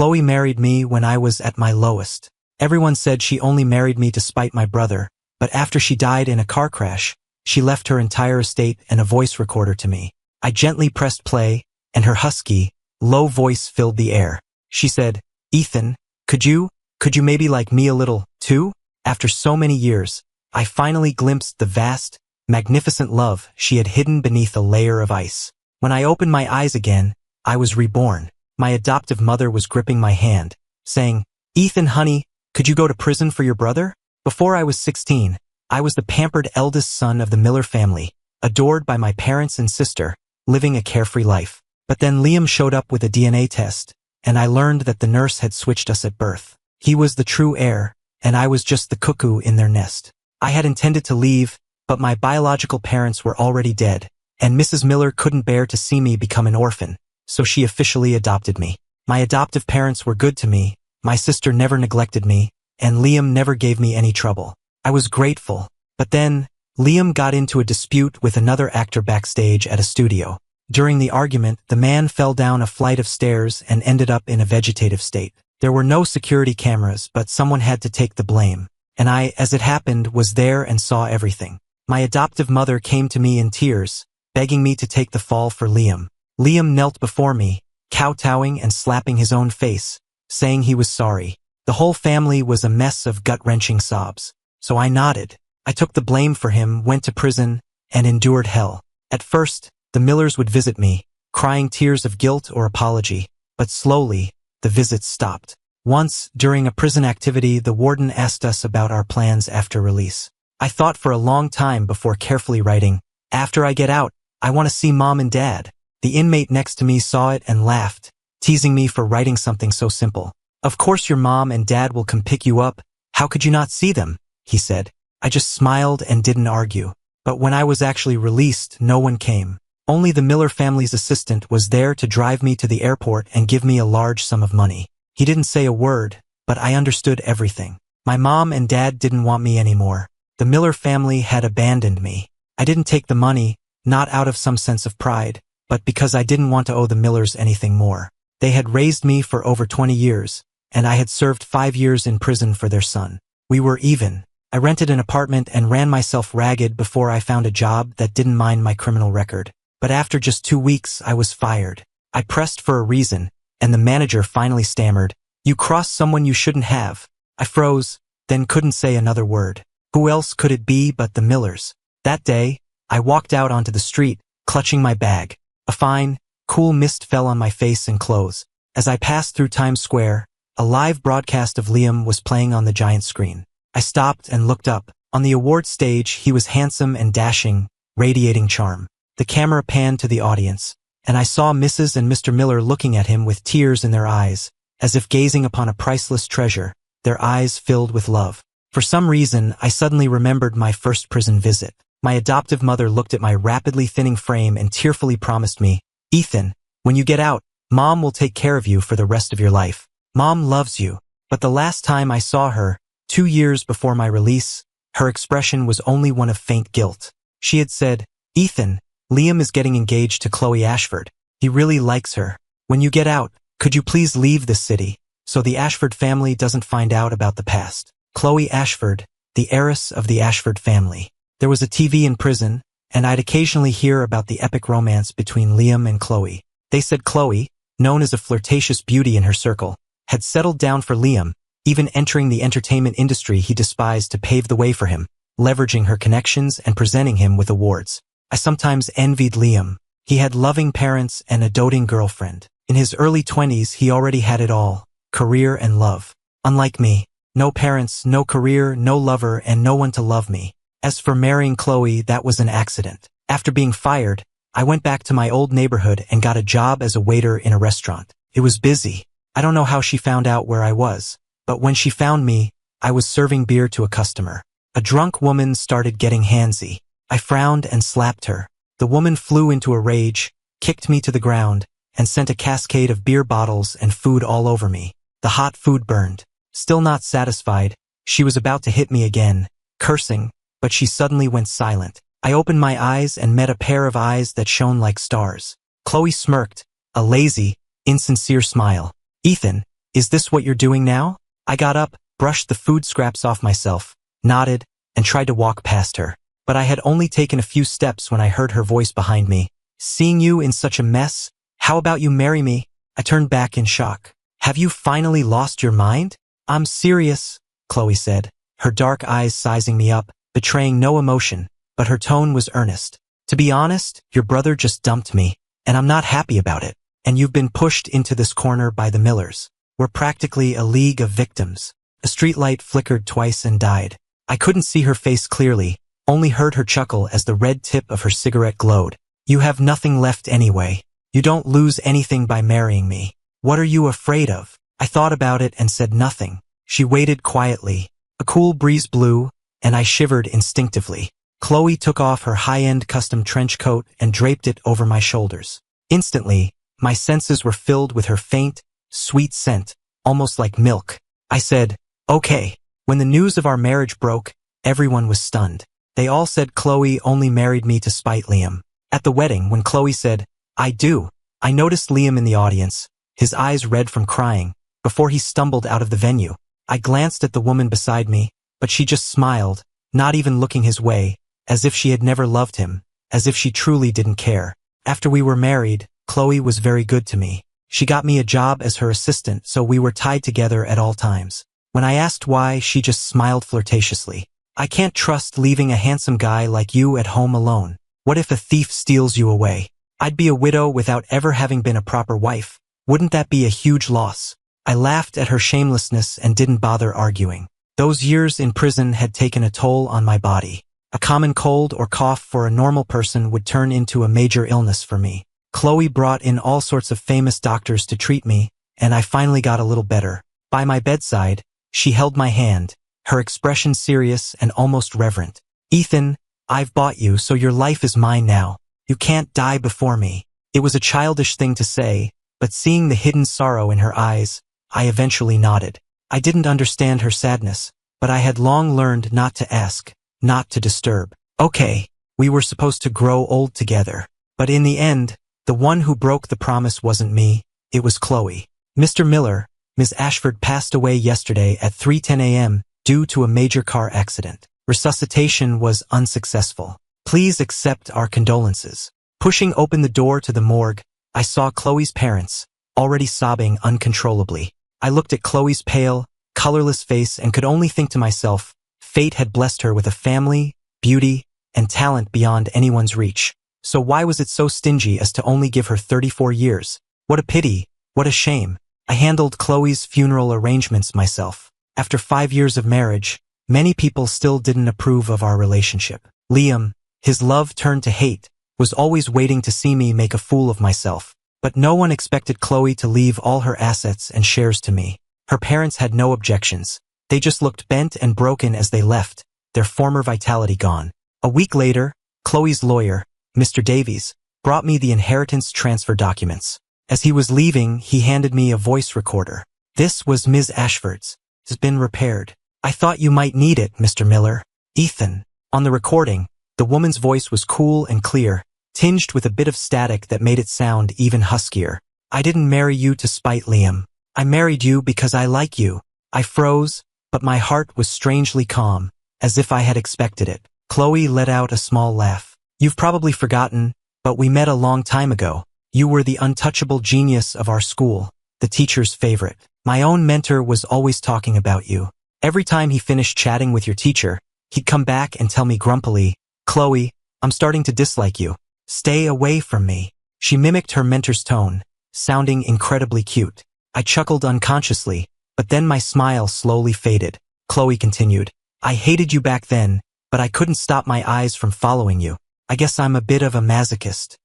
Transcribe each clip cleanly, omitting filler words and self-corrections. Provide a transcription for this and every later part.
Chloe married me when I was at my lowest. Everyone said she only married me to spite my brother, but after she died in a car crash, she left her entire estate and a voice recorder to me. I gently pressed play, and her husky, low voice filled the air. She said, "Ethan, could you maybe like me a little, too?" After so many years, I finally glimpsed the vast, magnificent love she had hidden beneath a layer of ice. When I opened my eyes again, I was reborn. My adoptive mother was gripping my hand, saying, "Ethan, honey, could you go to prison for your brother?" Before I was 16, I was the pampered eldest son of the Miller family, adored by my parents and sister, living a carefree life. But then Liam showed up with a DNA test, and I learned that the nurse had switched us at birth. He was the true heir, and I was just the cuckoo in their nest. I had intended to leave, but my biological parents were already dead, and Mrs. Miller couldn't bear to see me become an orphan, so she officially adopted me. My adoptive parents were good to me, my sister never neglected me, and Liam never gave me any trouble. I was grateful, but then, Liam got into a dispute with another actor backstage at a studio. During the argument, the man fell down a flight of stairs and ended up in a vegetative state. There were no security cameras, but someone had to take the blame, and I, as it happened, was there and saw everything. My adoptive mother came to me in tears, begging me to take the fall for Liam. Liam knelt before me, kowtowing and slapping his own face, saying he was sorry. The whole family was a mess of gut-wrenching sobs. So I nodded. I took the blame for him, went to prison, and endured hell. At first, the Millers would visit me, crying tears of guilt or apology, but slowly, the visits stopped. Once, during a prison activity, the warden asked us about our plans after release. I thought for a long time before carefully writing, "After I get out, I want to see Mom and Dad." The inmate next to me saw it and laughed, teasing me for writing something so simple. "Of course your mom and dad will come pick you up. How could you not see them?" he said. I just smiled and didn't argue. But when I was actually released, no one came. Only the Miller family's assistant was there to drive me to the airport and give me a large sum of money. He didn't say a word, but I understood everything. My mom and dad didn't want me anymore. The Miller family had abandoned me. I didn't take the money, not out of some sense of pride, but because I didn't want to owe the Millers anything more. They had raised me for over 20 years, and I had served 5 years in prison for their son. We were even. I rented an apartment and ran myself ragged before I found a job that didn't mind my criminal record. But after just 2 weeks, I was fired. I pressed for a reason, and the manager finally stammered, "You crossed someone you shouldn't have." I froze, then couldn't say another word. Who else could it be but the Millers? That day, I walked out onto the street, clutching my bag. A fine, cool mist fell on my face and clothes. As I passed through Times Square, a live broadcast of Liam was playing on the giant screen. I stopped and looked up. On the award stage, he was handsome and dashing, radiating charm. The camera panned to the audience, and I saw Mrs. and Mr. Miller looking at him with tears in their eyes, as if gazing upon a priceless treasure, their eyes filled with love. For some reason, I suddenly remembered my first prison visit. My adoptive mother looked at my rapidly thinning frame and tearfully promised me, "Ethan, when you get out, Mom will take care of you for the rest of your life. Mom loves you." But the last time I saw her, 2 years before my release, her expression was only one of faint guilt. She had said, "Ethan, Liam is getting engaged to Chloe Ashford. He really likes her. When you get out, could you please leave this city, so the Ashford family doesn't find out about the past?" Chloe Ashford, the heiress of the Ashford family. There was a TV in prison, and I'd occasionally hear about the epic romance between Liam and Chloe. They said Chloe, known as a flirtatious beauty in her circle, had settled down for Liam, even entering the entertainment industry he despised to pave the way for him, leveraging her connections and presenting him with awards. I sometimes envied Liam. He had loving parents and a doting girlfriend. In his early 20s, he already had it all, career and love. Unlike me, no parents, no career, no lover, and no one to love me. As for marrying Chloe, that was an accident. After being fired, I went back to my old neighborhood and got a job as a waiter in a restaurant. It was busy. I don't know how she found out where I was, but when she found me, I was serving beer to a customer. A drunk woman started getting handsy. I frowned and slapped her. The woman flew into a rage, kicked me to the ground, and sent a cascade of beer bottles and food all over me. The hot food burned. Still not satisfied, she was about to hit me again, cursing, but she suddenly went silent. I opened my eyes and met a pair of eyes that shone like stars. Chloe smirked, a lazy, insincere smile. "Ethan, Is this what you're doing now? I got up, brushed the food scraps off myself, nodded, and tried to walk past her. But I had only taken a few steps when I heard her voice behind me. Seeing you in such a mess? How about you marry me? I turned back in shock. Have you finally lost your mind? I'm serious, Chloe said, her dark eyes sizing me up, betraying no emotion, but her tone was earnest. To be honest, your brother just dumped me, and I'm not happy about it. And you've been pushed into this corner by the Millers. We're practically a league of victims. A streetlight flickered twice and died. I couldn't see her face clearly, only heard her chuckle as the red tip of her cigarette glowed. You have nothing left anyway. You don't lose anything by marrying me. What are you afraid of? I thought about it and said nothing. She waited quietly. A cool breeze blew, and I shivered instinctively. Chloe took off her high-end custom trench coat and draped it over my shoulders. Instantly, my senses were filled with her faint, sweet scent, almost like milk. I said, okay. When the news of our marriage broke, everyone was stunned. They all said Chloe only married me to spite Liam. At the wedding, when Chloe said, I do, I noticed Liam in the audience, his eyes red from crying, before he stumbled out of the venue. I glanced at the woman beside me, but she just smiled, not even looking his way, as if she had never loved him, as if she truly didn't care. After we were married, Chloe was very good to me. She got me a job as her assistant, so we were tied together at all times. When I asked why, she just smiled flirtatiously. I can't trust leaving a handsome guy like you at home alone. What if a thief steals you away? I'd be a widow without ever having been a proper wife. Wouldn't that be a huge loss? I laughed at her shamelessness and didn't bother arguing. Those years in prison had taken a toll on my body. A common cold or cough for a normal person would turn into a major illness for me. Chloe brought in all sorts of famous doctors to treat me, and I finally got a little better. By my bedside, she held my hand, her expression serious and almost reverent. Ethan, I've bought you, so your life is mine now. You can't die before me. It was a childish thing to say, but seeing the hidden sorrow in her eyes, I eventually nodded. I didn't understand her sadness, but I had long learned not to ask, not to disturb. Okay, we were supposed to grow old together. But in the end, the one who broke the promise wasn't me, it was Chloe. Mr. Miller, Ms. Ashford passed away yesterday at 3:10 a.m. due to a major car accident. Resuscitation was unsuccessful. Please accept our condolences. Pushing open the door to the morgue, I saw Chloe's parents, already sobbing uncontrollably. I looked at Chloe's pale, colorless face and could only think to myself, fate had blessed her with a family, beauty, and talent beyond anyone's reach. So why was it so stingy as to only give her 34 years? What a pity, what a shame. I handled Chloe's funeral arrangements myself. After 5 years of marriage, many people still didn't approve of our relationship. Liam, his love turned to hate, was always waiting to see me make a fool of myself. But no one expected Chloe to leave all her assets and shares to me. Her parents had no objections. They just looked bent and broken as they left, their former vitality gone. A week later, Chloe's lawyer, Mr. Davies, brought me the inheritance transfer documents. As he was leaving, he handed me a voice recorder. This was Ms. Ashford's. It's been repaired. I thought you might need it, Mr. Miller. Ethan. On the recording, the woman's voice was cool and clear, tinged with a bit of static that made it sound even huskier. I didn't marry you to spite Liam. I married you because I like you. I froze, but my heart was strangely calm, as if I had expected it. Chloe let out a small laugh. You've probably forgotten, but we met a long time ago. You were the untouchable genius of our school, the teacher's favorite. My own mentor was always talking about you. Every time he finished chatting with your teacher, he'd come back and tell me grumpily, Chloe, I'm starting to dislike you. Stay away from me. She mimicked her mentor's tone, sounding incredibly cute. I chuckled unconsciously, but then my smile slowly faded. Chloe continued, I hated you back then, but I couldn't stop my eyes from following you. I guess I'm a bit of a masochist.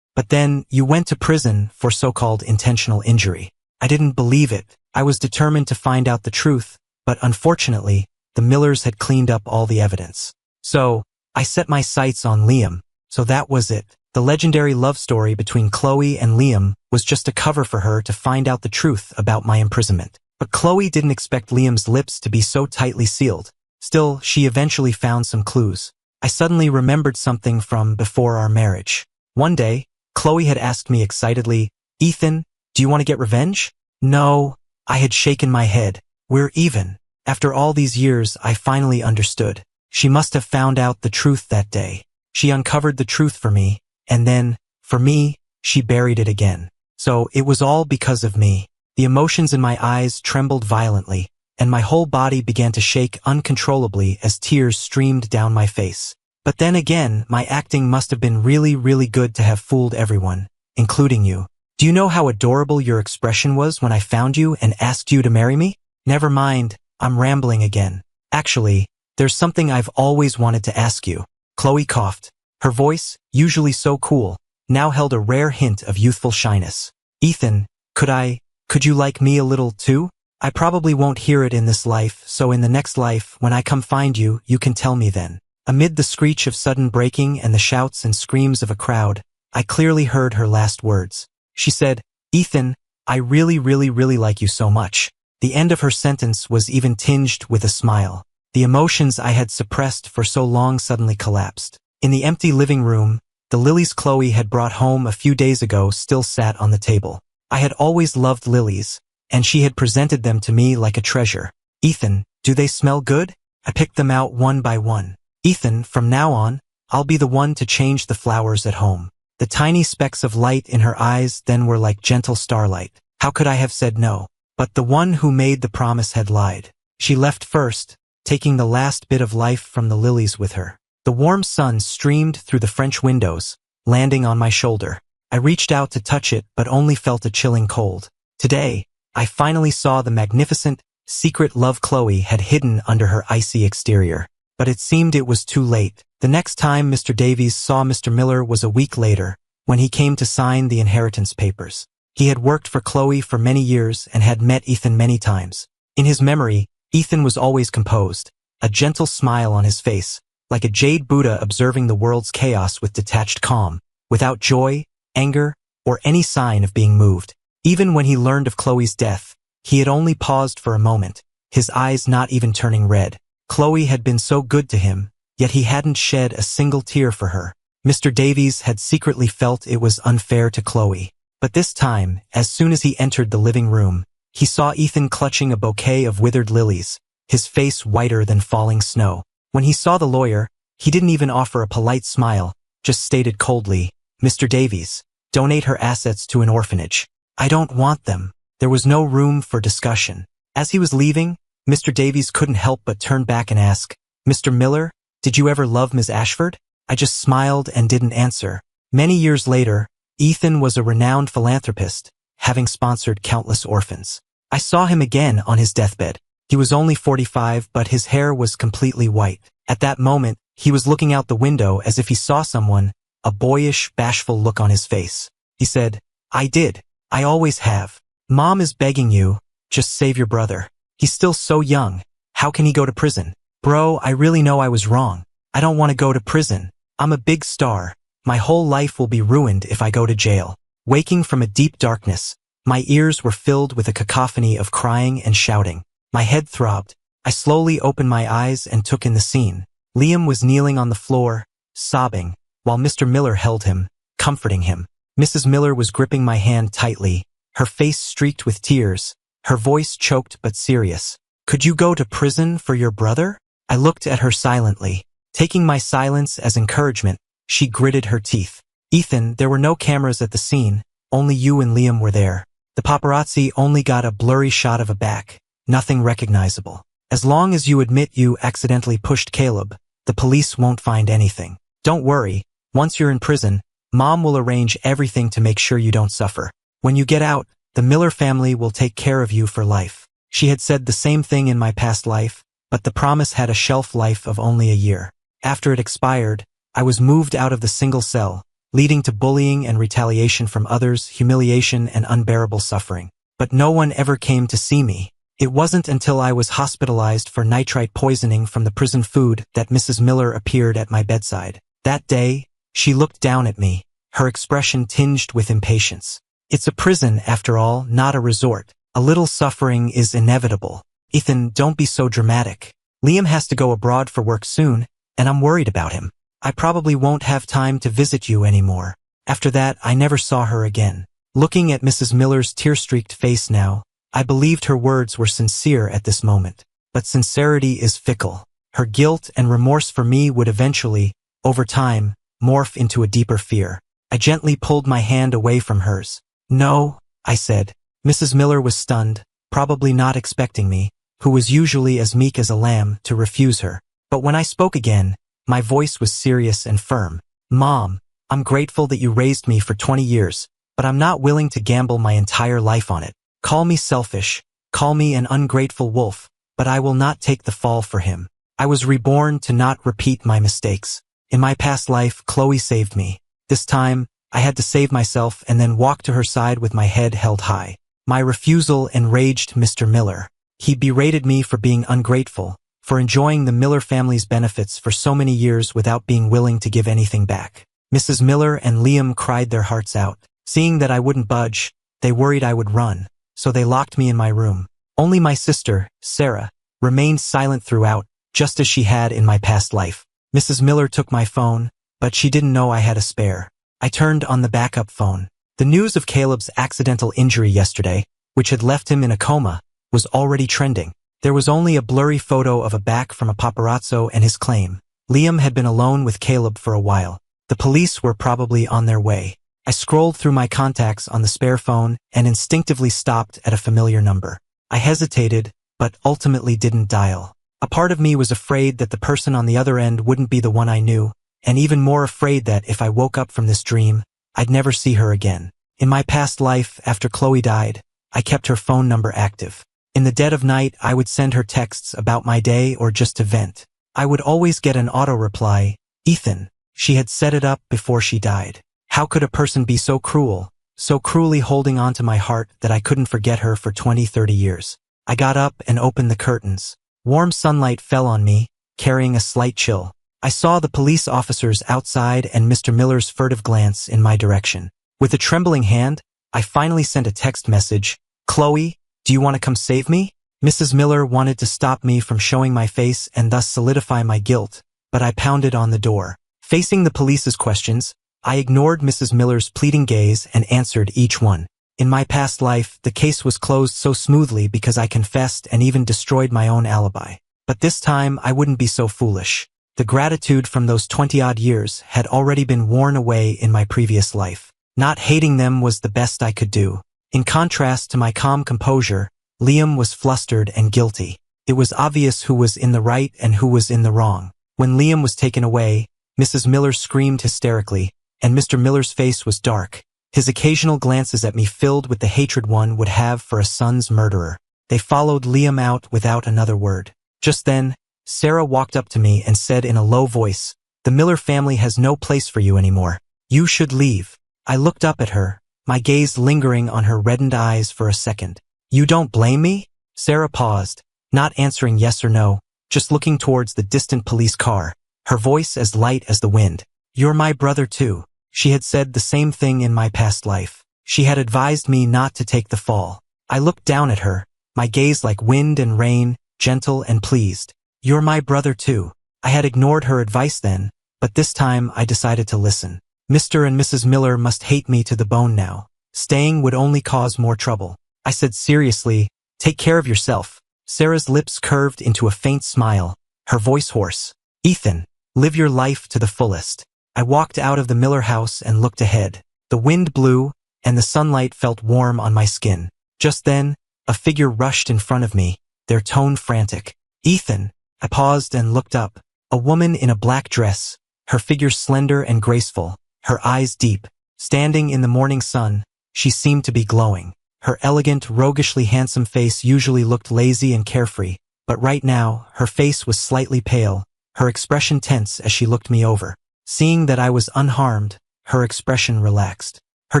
But then, you went to prison for so-called intentional injury. I didn't believe it. I was determined to find out the truth, but unfortunately, the Millers had cleaned up all the evidence. So, I set my sights on Liam. So that was it. The legendary love story between Chloe and Liam was just a cover for her to find out the truth about my imprisonment. But Chloe didn't expect Liam's lips to be so tightly sealed. Still, she eventually found some clues. I suddenly remembered something from before our marriage. One day, Chloe had asked me excitedly, Ethan, do you want to get revenge? No, I had shaken my head. We're even. After all these years, I finally understood. She must have found out the truth that day. She uncovered the truth for me, and then, for me, she buried it again. So, it was all because of me. The emotions in my eyes trembled violently, and my whole body began to shake uncontrollably as tears streamed down my face. But then again, my acting must have been really, really good to have fooled everyone, including you. Do you know how adorable your expression was when I found you and asked you to marry me? Never mind, I'm rambling again. Actually, there's something I've always wanted to ask you. Chloe coughed. Her voice, usually so cool, now held a rare hint of youthful shyness. Ethan, could you like me a little too? I probably won't hear it in this life, so in the next life, when I come find you, you can tell me then. Amid the screech of sudden breaking and the shouts and screams of a crowd, I clearly heard her last words. She said, Ethan, I really, really, really like you so much. The end of her sentence was even tinged with a smile. The emotions I had suppressed for so long suddenly collapsed. In the empty living room, the lilies Chloe had brought home a few days ago still sat on the table. I had always loved lilies, and she had presented them to me like a treasure. Ethan, do they smell good? I picked them out one by one. Ethan, from now on, I'll be the one to change the flowers at home. The tiny specks of light in her eyes then were like gentle starlight. How could I have said no? But the one who made the promise had lied. She left first, taking the last bit of life from the lilies with her. The warm sun streamed through the French windows, landing on my shoulder. I reached out to touch it but only felt a chilling cold. Today, I finally saw the magnificent, secret love Chloe had hidden under her icy exterior. But it seemed it was too late. The next time Mr. Davies saw Mr. Miller was a week later, when he came to sign the inheritance papers. He had worked for Chloe for many years and had met Ethan many times. In his memory, Ethan was always composed, a gentle smile on his face, like a jade Buddha observing the world's chaos with detached calm, without joy, anger, or any sign of being moved. Even when he learned of Chloe's death, he had only paused for a moment, his eyes not even turning red. Chloe had been so good to him, yet he hadn't shed a single tear for her. Mr. Davies had secretly felt it was unfair to Chloe. But this time, as soon as he entered the living room, he saw Ethan clutching a bouquet of withered lilies, his face whiter than falling snow. When he saw the lawyer, he didn't even offer a polite smile, just stated coldly, Mr. Davies, donate her assets to an orphanage. I don't want them. There was no room for discussion. As he was leaving, Mr. Davies couldn't help but turn back and ask, Mr. Miller, did you ever love Miss Ashford? I just smiled and didn't answer. Many years later, Ethan was a renowned philanthropist, having sponsored countless orphans. I saw him again on his deathbed. He was only 45, but his hair was completely white. At that moment, he was looking out the window as if he saw someone, a boyish, bashful look on his face. He said, I did. I always have. Mom is begging you, just save your brother. He's still so young. How can he go to prison? Bro, I really know I was wrong. I don't want to go to prison. I'm a big star. My whole life will be ruined if I go to jail. Waking from a deep darkness, my ears were filled with a cacophony of crying and shouting. My head throbbed. I slowly opened my eyes and took in the scene. Liam was kneeling on the floor, sobbing, while Mr. Miller held him, comforting him. Mrs. Miller was gripping my hand tightly, her face streaked with tears, her voice choked but serious. Could you go to prison for your brother? I looked at her silently. Taking my silence as encouragement, she gritted her teeth. Ethan, there were no cameras at the scene, only you and Liam were there. The paparazzi only got a blurry shot of a back, nothing recognizable. As long as you admit you accidentally pushed Caleb, the police won't find anything. Don't worry, once you're in prison, Mom will arrange everything to make sure you don't suffer. When you get out, the Miller family will take care of you for life. She had said the same thing in my past life, but the promise had a shelf life of only a year. After it expired, I was moved out of the single cell, leading to bullying and retaliation from others, humiliation and unbearable suffering. But no one ever came to see me. It wasn't until I was hospitalized for nitrite poisoning from the prison food that Mrs. Miller appeared at my bedside. That day, she looked down at me, her expression tinged with impatience. It's a prison, after all, not a resort. A little suffering is inevitable. Ethan, don't be so dramatic. Liam has to go abroad for work soon, and I'm worried about him. I probably won't have time to visit you anymore. After that, I never saw her again. Looking at Mrs. Miller's tear-streaked face now, I believed her words were sincere at this moment. But sincerity is fickle. Her guilt and remorse for me would eventually, over time, morph into a deeper fear. I gently pulled my hand away from hers. "No," I said. Mrs. Miller was stunned, probably not expecting me, who was usually as meek as a lamb, to refuse her. But when I spoke again, my voice was serious and firm. "Mom, I'm grateful that you raised me for 20 years, but I'm not willing to gamble my entire life on it. Call me selfish, call me an ungrateful wolf, but I will not take the fall for him. I was reborn to not repeat my mistakes. In my past life, Chloe saved me. This time, I had to save myself and then walk to her side with my head held high. My refusal enraged Mr. Miller. He berated me for being ungrateful, for enjoying the Miller family's benefits for so many years without being willing to give anything back. Mrs. Miller and Liam cried their hearts out. Seeing that I wouldn't budge, they worried I would run, so they locked me in my room. Only my sister, Sarah, remained silent throughout, just as she had in my past life. Mrs. Miller took my phone, but she didn't know I had a spare. I turned on the backup phone. The news of Caleb's accidental injury yesterday, which had left him in a coma, was already trending. There was only a blurry photo of a back from a paparazzo and his claim. Liam had been alone with Caleb for a while. The police were probably on their way. I scrolled through my contacts on the spare phone and instinctively stopped at a familiar number. I hesitated, but ultimately didn't dial. A part of me was afraid that the person on the other end wouldn't be the one I knew, and even more afraid that if I woke up from this dream, I'd never see her again. In my past life, after Chloe died, I kept her phone number active. In the dead of night, I would send her texts about my day or just to vent. I would always get an auto reply, "Ethan." She had set it up before she died. How could a person be so cruel, so cruelly holding on to my heart that I couldn't forget her for 20-30 years? I got up and opened the curtains. Warm sunlight fell on me, carrying a slight chill. I saw the police officers outside and Mr. Miller's furtive glance in my direction. With a trembling hand, I finally sent a text message, "Chloe, do you want to come save me?" Mrs. Miller wanted to stop me from showing my face and thus solidify my guilt, but I pounded on the door. Facing the police's questions, I ignored Mrs. Miller's pleading gaze and answered each one. In my past life, the case was closed so smoothly because I confessed and even destroyed my own alibi. But this time, I wouldn't be so foolish. The gratitude from those 20-odd years had already been worn away in my previous life. Not hating them was the best I could do. In contrast to my calm composure, Liam was flustered and guilty. It was obvious who was in the right and who was in the wrong. When Liam was taken away, Mrs. Miller screamed hysterically, and Mr. Miller's face was dark. His occasional glances at me filled with the hatred one would have for a son's murderer. They followed Liam out without another word. Just then, Sarah walked up to me and said in a low voice, "The Miller family has no place for you anymore. You should leave." I looked up at her, my gaze lingering on her reddened eyes for a second. "You don't blame me?" Sarah paused, not answering yes or no, just looking towards the distant police car, her voice as light as the wind. "You're my brother too." She had said the same thing in my past life. She had advised me not to take the fall. I looked down at her, my gaze like wind and rain, gentle and pleased. "You're my brother too." I had ignored her advice then, but this time I decided to listen. Mr. and Mrs. Miller must hate me to the bone now. Staying would only cause more trouble. I said seriously, "Take care of yourself." Sarah's lips curved into a faint smile, her voice hoarse. "Ethan, live your life to the fullest." I walked out of the Miller house and looked ahead. The wind blew, and the sunlight felt warm on my skin. Just then, a figure rushed in front of me, their tone frantic. "Ethan!" I paused and looked up. A woman in a black dress, her figure slender and graceful, her eyes deep. Standing in the morning sun, she seemed to be glowing. Her elegant, roguishly handsome face usually looked lazy and carefree, but right now, her face was slightly pale, her expression tense as she looked me over. Seeing that I was unharmed, her expression relaxed. Her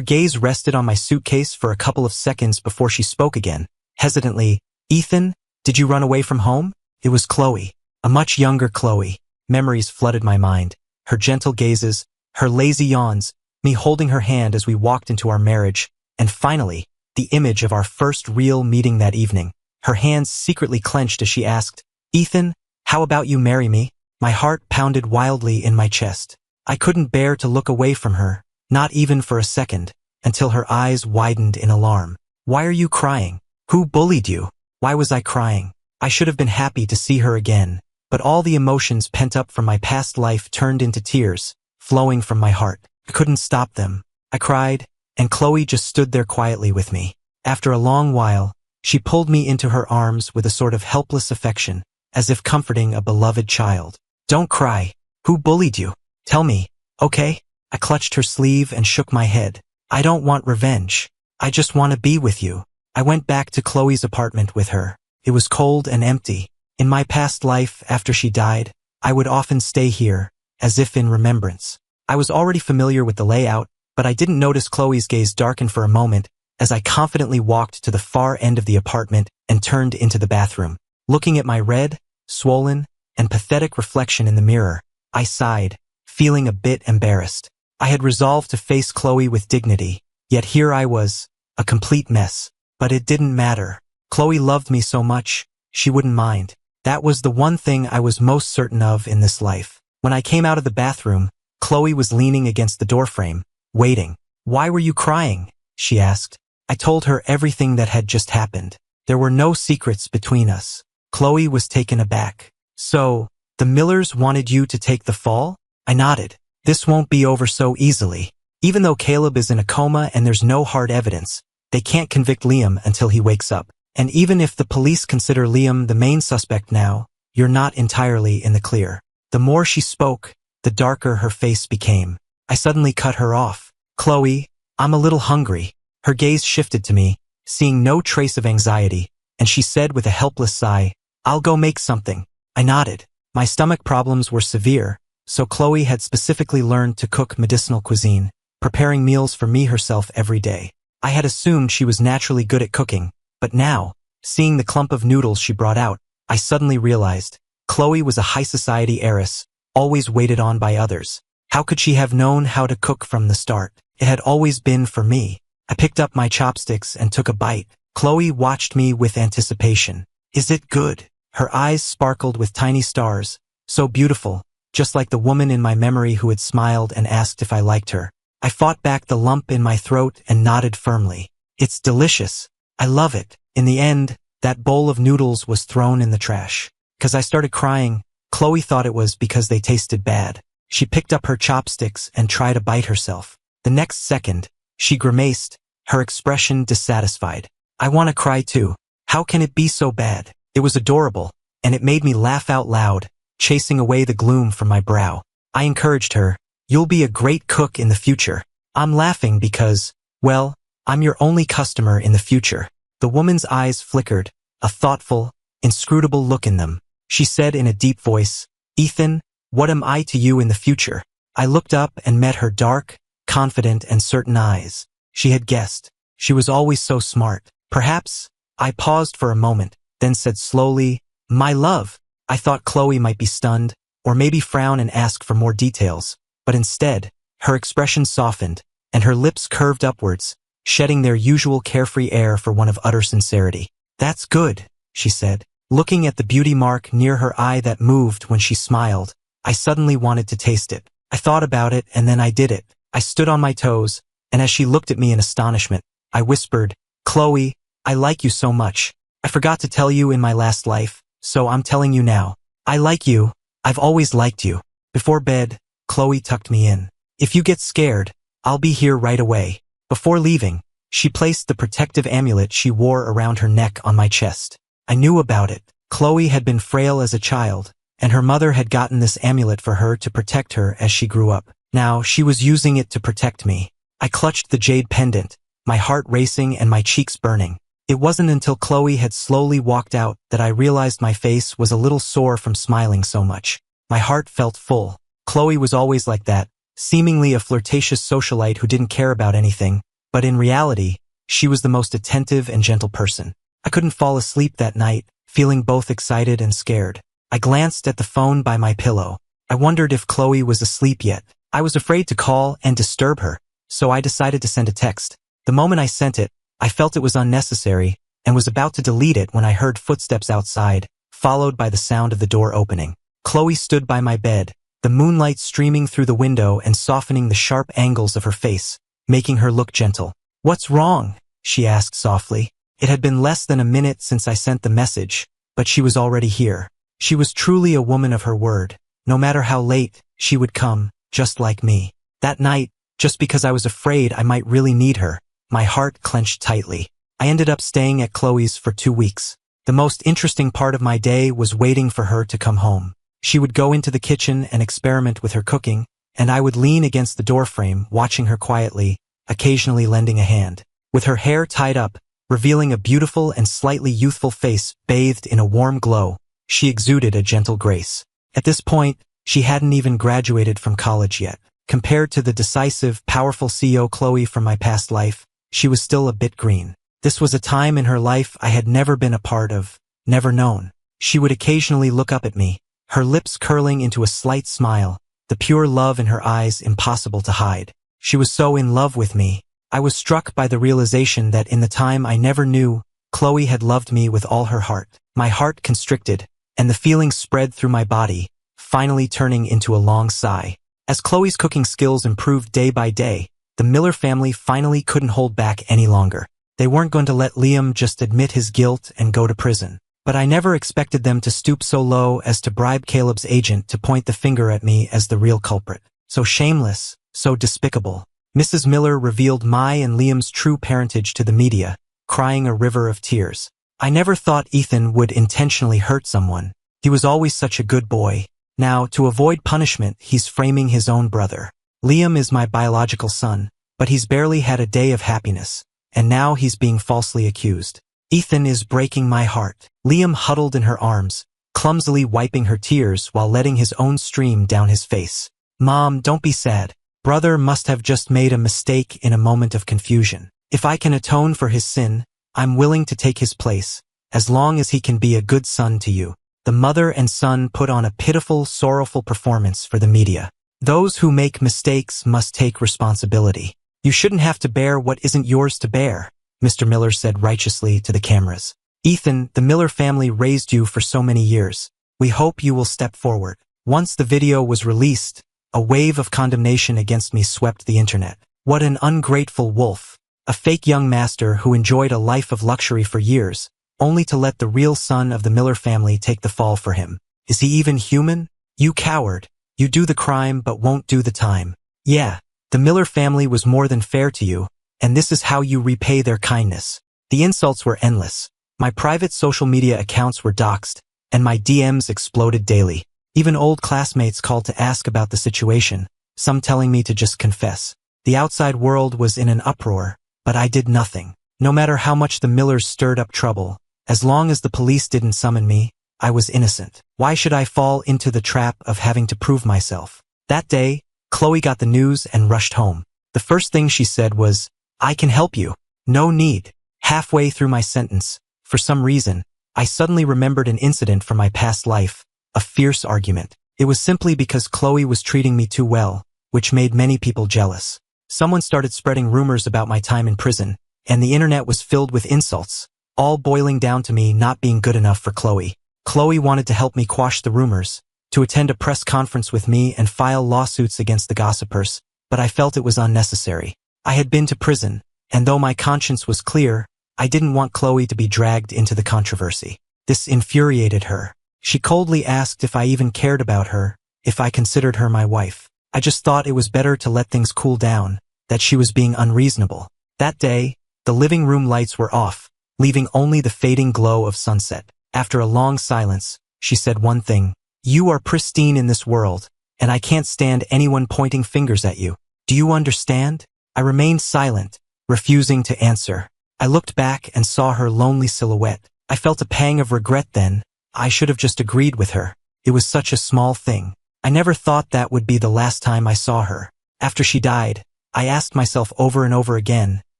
gaze rested on my suitcase for a couple of seconds before she spoke again. Hesitantly, "Ethan, did you run away from home?" It was Chloe, a much younger Chloe. Memories flooded my mind. Her gentle gazes, her lazy yawns, me holding her hand as we walked into our marriage, and finally, the image of our first real meeting that evening. Her hands secretly clenched as she asked, "Ethan, how about you marry me?" My heart pounded wildly in my chest. I couldn't bear to look away from her, not even for a second, until her eyes widened in alarm. "Why are you crying?" Who bullied you? Why was I crying? I should have been happy to see her again, but all the emotions pent up from my past life turned into tears, flowing from my heart. I couldn't stop them. I cried, and Chloe just stood there quietly with me. After a long while, she pulled me into her arms with a sort of helpless affection, as if comforting a beloved child. Don't cry. Who bullied you? Tell me, okay? I clutched her sleeve and shook my head. I don't want revenge. I just want to be with you. I went back to Chloe's apartment with her. It was cold and empty. In my past life, after she died, I would often stay here, as if in remembrance. I was already familiar with the layout, but I didn't notice Chloe's gaze darken for a moment as I confidently walked to the far end of the apartment and turned into the bathroom. Looking at my red, swollen, and pathetic reflection in the mirror, I sighed, feeling a bit embarrassed. I had resolved to face Chloe with dignity, yet here I was, a complete mess. But it didn't matter. Chloe loved me so much, she wouldn't mind. That was the one thing I was most certain of in this life. When I came out of the bathroom, Chloe was leaning against the doorframe, waiting. Why were you crying? She asked. I told her everything that had just happened. There were no secrets between us. Chloe was taken aback. So, the Millers wanted you to take the fall? I nodded. This won't be over so easily. Even though Caleb is in a coma and there's no hard evidence, they can't convict Liam until he wakes up. And even if the police consider Liam the main suspect now, you're not entirely in the clear. The more she spoke, the darker her face became. I suddenly cut her off. Chloe, I'm a little hungry. Her gaze shifted to me, seeing no trace of anxiety, and she said with a helpless sigh, I'll go make something. I nodded. My stomach problems were severe, so Chloe had specifically learned to cook medicinal cuisine, preparing meals for me herself every day. I had assumed she was naturally good at cooking, but now, seeing the clump of noodles she brought out, I suddenly realized Chloe was a high society heiress, always waited on by others. How could she have known how to cook from the start? It had always been for me. I picked up my chopsticks and took a bite. Chloe watched me with anticipation. Is it good? Her eyes sparkled with tiny stars, so beautiful, just like the woman in my memory who had smiled and asked if I liked her. I fought back the lump in my throat and nodded firmly. It's delicious. I love it. In the end, that bowl of noodles was thrown in the trash. 'Cause I started crying, Chloe thought it was because they tasted bad. She picked up her chopsticks and tried to bite herself. The next second, she grimaced, her expression dissatisfied. I want to cry too. How can it be so bad? It was adorable, and it made me laugh out loud, chasing away the gloom from my brow. I encouraged her. You'll be a great cook in the future. I'm laughing because, well, I'm your only customer in the future. The woman's eyes flickered, a thoughtful, inscrutable look in them. She said in a deep voice, Ethan, what am I to you in the future? I looked up and met her dark, confident and certain eyes. She had guessed. She was always so smart. Perhaps. I paused for a moment, then said slowly, my love. I thought Chloe might be stunned, or maybe frown and ask for more details. But instead, her expression softened, and her lips curved upwards, shedding their usual carefree air for one of utter sincerity. That's good, she said. Looking at the beauty mark near her eye that moved when she smiled, I suddenly wanted to taste it. I thought about it and then I did it. I stood on my toes, and as she looked at me in astonishment, I whispered, Chloe, I like you so much. I forgot to tell you in my last life, so I'm telling you now. I like you. I've always liked you. Before bed, Chloe tucked me in. If you get scared, I'll be here right away. Before leaving, she placed the protective amulet she wore around her neck on my chest. I knew about it. Chloe had been frail as a child, and her mother had gotten this amulet for her to protect her as she grew up. Now, she was using it to protect me. I clutched the jade pendant, my heart racing and my cheeks burning. It wasn't until Chloe had slowly walked out that I realized my face was a little sore from smiling so much. My heart felt full. Chloe was always like that, seemingly a flirtatious socialite who didn't care about anything, but in reality, she was the most attentive and gentle person. I couldn't fall asleep that night, feeling both excited and scared. I glanced at the phone by my pillow. I wondered if Chloe was asleep yet. I was afraid to call and disturb her, so I decided to send a text. The moment I sent it, I felt it was unnecessary and was about to delete it when I heard footsteps outside, followed by the sound of the door opening. Chloe stood by my bed, the moonlight streaming through the window and softening the sharp angles of her face, making her look gentle. What's wrong? She asked softly. It had been less than a minute since I sent the message, but she was already here. She was truly a woman of her word. No matter how late, she would come, just like me. That night, just because I was afraid I might really need her, my heart clenched tightly. I ended up staying at Chloe's for 2 weeks. The most interesting part of my day was waiting for her to come home. She would go into the kitchen and experiment with her cooking, and I would lean against the doorframe, watching her quietly, occasionally lending a hand. With her hair tied up, revealing a beautiful and slightly youthful face bathed in a warm glow, she exuded a gentle grace. At this point, she hadn't even graduated from college yet. Compared to the decisive, powerful CEO Chloe from my past life, she was still a bit green. This was a time in her life I had never been a part of, never known. She would occasionally look up at me, her lips curling into a slight smile, the pure love in her eyes impossible to hide. She was so in love with me. I was struck by the realization that in the time I never knew, Chloe had loved me with all her heart. My heart constricted, and the feeling spread through my body, finally turning into a long sigh. As Chloe's cooking skills improved day by day, the Miller family finally couldn't hold back any longer. They weren't going to let Liam just admit his guilt and go to prison. But I never expected them to stoop so low as to bribe Caleb's agent to point the finger at me as the real culprit. So shameless, so despicable. Mrs. Miller revealed my and Liam's true parentage to the media, crying a river of tears. I never thought Ethan would intentionally hurt someone. He was always such a good boy. Now, to avoid punishment, he's framing his own brother. Liam is my biological son, but he's barely had a day of happiness, and now he's being falsely accused. Ethan is breaking my heart. Liam huddled in her arms, clumsily wiping her tears while letting his own stream down his face. Mom, don't be sad. Brother must have just made a mistake in a moment of confusion. If I can atone for his sin, I'm willing to take his place, as long as he can be a good son to you. The mother and son put on a pitiful, sorrowful performance for the media. Those who make mistakes must take responsibility. You shouldn't have to bear what isn't yours to bear, Mr. Miller said righteously to the cameras. Ethan, the Miller family raised you for so many years. We hope you will step forward. Once the video was released, a wave of condemnation against me swept the internet. What an ungrateful wolf. A fake young master who enjoyed a life of luxury for years, only to let the real son of the Miller family take the fall for him. Is he even human? You coward. You do the crime but won't do the time. Yeah, the Miller family was more than fair to you, and this is how you repay their kindness. The insults were endless. My private social media accounts were doxxed, and my DMs exploded daily. Even old classmates called to ask about the situation, some telling me to just confess. The outside world was in an uproar, but I did nothing. No matter how much the Millers stirred up trouble, as long as the police didn't summon me, I was innocent. Why should I fall into the trap of having to prove myself? That day, Chloe got the news and rushed home. The first thing she said was, "I can help you." No need. Halfway through my sentence, for some reason, I suddenly remembered an incident from my past life, a fierce argument. It was simply because Chloe was treating me too well, which made many people jealous. Someone started spreading rumors about my time in prison, and the internet was filled with insults, all boiling down to me not being good enough for Chloe. Chloe wanted to help me quash the rumors, to attend a press conference with me and file lawsuits against the gossipers, but I felt it was unnecessary. I had been to prison, and though my conscience was clear, I didn't want Chloe to be dragged into the controversy. This infuriated her. She coldly asked if I even cared about her, if I considered her my wife. I just thought it was better to let things cool down, that she was being unreasonable. That day, the living room lights were off, leaving only the fading glow of sunset. After a long silence, she said one thing: "You are pristine in this world, and I can't stand anyone pointing fingers at you. Do you understand?" I remained silent, refusing to answer. I looked back and saw her lonely silhouette. I felt a pang of regret then. I should have just agreed with her. It was such a small thing. I never thought that would be the last time I saw her. After she died, I asked myself over and over again,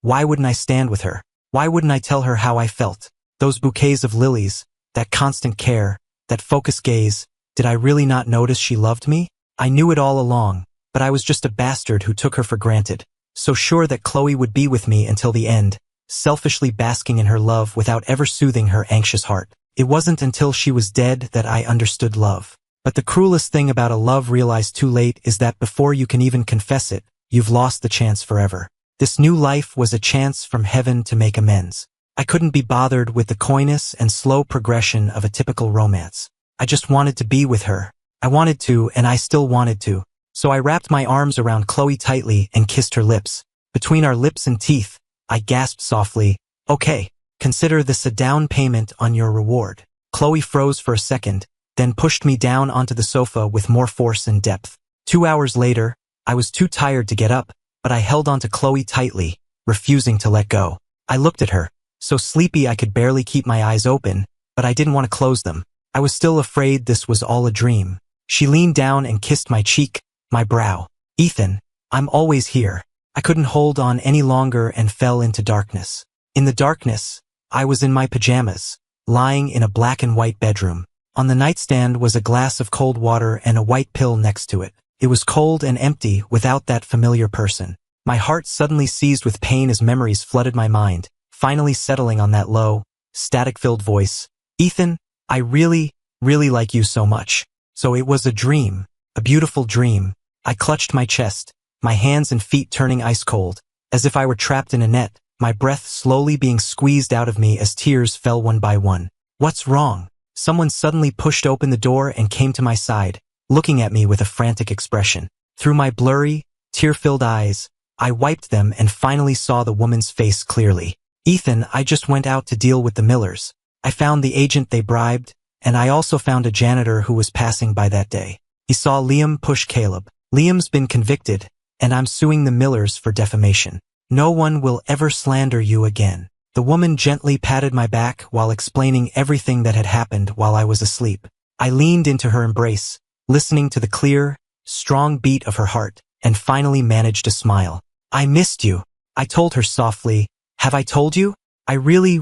why wouldn't I stand with her? Why wouldn't I tell her how I felt? Those bouquets of lilies, that constant care, that focused gaze, did I really not notice she loved me? I knew it all along, but I was just a bastard who took her for granted. So sure that Chloe would be with me until the end, selfishly basking in her love without ever soothing her anxious heart. It wasn't until she was dead that I understood love. But the cruelest thing about a love realized too late is that before you can even confess it, you've lost the chance forever. This new life was a chance from heaven to make amends. I couldn't be bothered with the coyness and slow progression of a typical romance. I just wanted to be with her. I wanted to, and I still wanted to. So I wrapped my arms around Chloe tightly and kissed her lips. Between our lips and teeth, I gasped softly, "Okay, consider this a down payment on your reward." Chloe froze for a second, then pushed me down onto the sofa with more force and depth. 2 hours later, I was too tired to get up, but I held onto Chloe tightly, refusing to let go. I looked at her, so sleepy I could barely keep my eyes open, but I didn't want to close them. I was still afraid this was all a dream. She leaned down and kissed my cheek, my brow. "Ethan, I'm always here." I couldn't hold on any longer and fell into darkness. In the darkness, I was in my pajamas, lying in a black and white bedroom. On the nightstand was a glass of cold water and a white pill next to it. It was cold and empty without that familiar person. My heart suddenly seized with pain as memories flooded my mind, finally settling on that low, static-filled voice. "Ethan, I really like you so much." So it was a dream, a beautiful dream. I clutched my chest, my hands and feet turning ice cold, as if I were trapped in a net, my breath slowly being squeezed out of me as tears fell one by one. "What's wrong?" Someone suddenly pushed open the door and came to my side, looking at me with a frantic expression. Through my blurry, tear-filled eyes, I wiped them and finally saw the woman's face clearly. "Ethan, I just went out to deal with the Millers. I found the agent they bribed, and I also found a janitor who was passing by that day. He saw Liam push Caleb. Liam's been convicted, and I'm suing the Millers for defamation. No one will ever slander you again." The woman gently patted my back while explaining everything that had happened while I was asleep. I leaned into her embrace, listening to the clear, strong beat of her heart, and finally managed a smile. "I missed you," I told her softly. "Have I told you? I really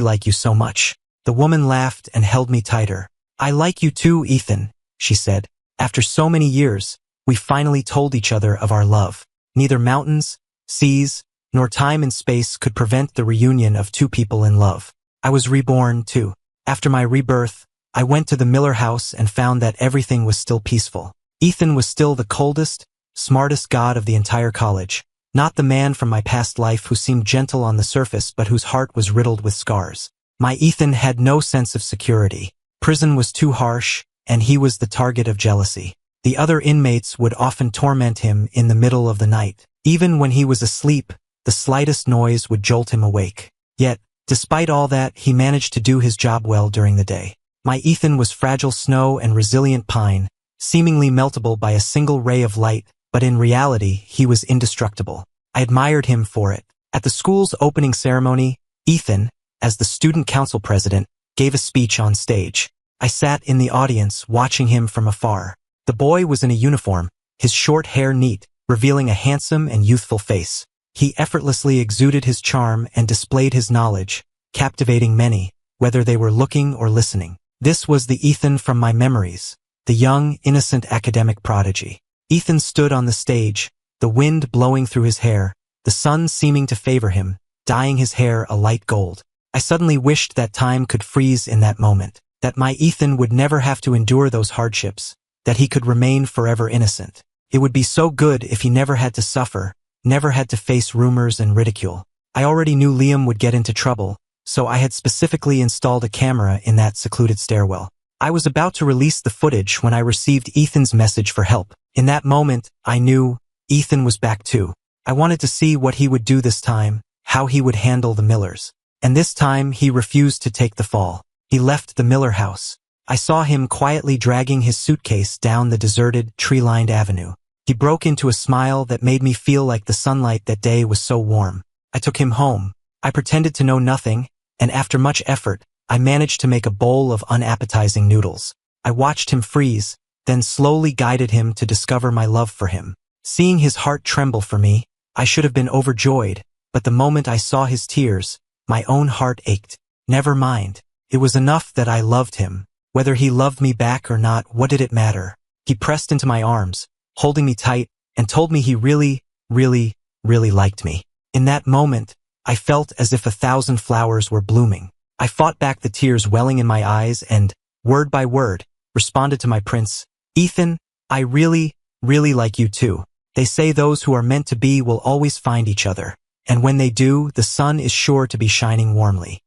like you so much." The woman laughed and held me tighter. "I like you too, Ethan," she said. "After so many years, we finally told each other of our love. Neither mountains, seas, nor time and space could prevent the reunion of two people in love." I was reborn, too. After my rebirth, I went to the Miller house and found that everything was still peaceful. Ethan was still the coldest, smartest god of the entire college. Not the man from my past life who seemed gentle on the surface but whose heart was riddled with scars. My Ethan had no sense of security. Prison was too harsh, and he was the target of jealousy. The other inmates would often torment him in the middle of the night. Even when he was asleep, the slightest noise would jolt him awake. Yet, despite all that, he managed to do his job well during the day. My Ethan was fragile snow and resilient pine, seemingly meltable by a single ray of light, but in reality, he was indestructible. I admired him for it. At the school's opening ceremony, Ethan, as the student council president, gave a speech on stage. I sat in the audience watching him from afar. The boy was in a uniform, his short hair neat, revealing a handsome and youthful face. He effortlessly exuded his charm and displayed his knowledge, captivating many, whether they were looking or listening. This was the Ethan from my memories, the young, innocent academic prodigy. Ethan stood on the stage, the wind blowing through his hair, the sun seeming to favor him, dyeing his hair a light gold. I suddenly wished that time could freeze in that moment, that my Ethan would never have to endure those hardships, that he could remain forever innocent. It would be so good if he never had to suffer, never had to face rumors and ridicule. I already knew Liam would get into trouble, so I had specifically installed a camera in that secluded stairwell. I was about to release the footage when I received Ethan's message for help. In that moment, I knew Ethan was back too. I wanted to see what he would do this time, how he would handle the Millers. And this time, he refused to take the fall. He left the Miller house. I saw him quietly dragging his suitcase down the deserted, tree-lined avenue. He broke into a smile that made me feel like the sunlight that day was so warm. I took him home. I pretended to know nothing, and after much effort, I managed to make a bowl of unappetizing noodles. I watched him freeze, then slowly guided him to discover my love for him. Seeing his heart tremble for me, I should have been overjoyed, but the moment I saw his tears, my own heart ached. Never mind. It was enough that I loved him. Whether he loved me back or not, what did it matter? He pressed into my arms, holding me tight, and told me he really liked me. In that moment, I felt as if 1,000 flowers were blooming. I fought back the tears welling in my eyes and, word by word, responded to my prince, "Ethan, I really like you too. They say those who are meant to be will always find each other." And when they do, the sun is sure to be shining warmly.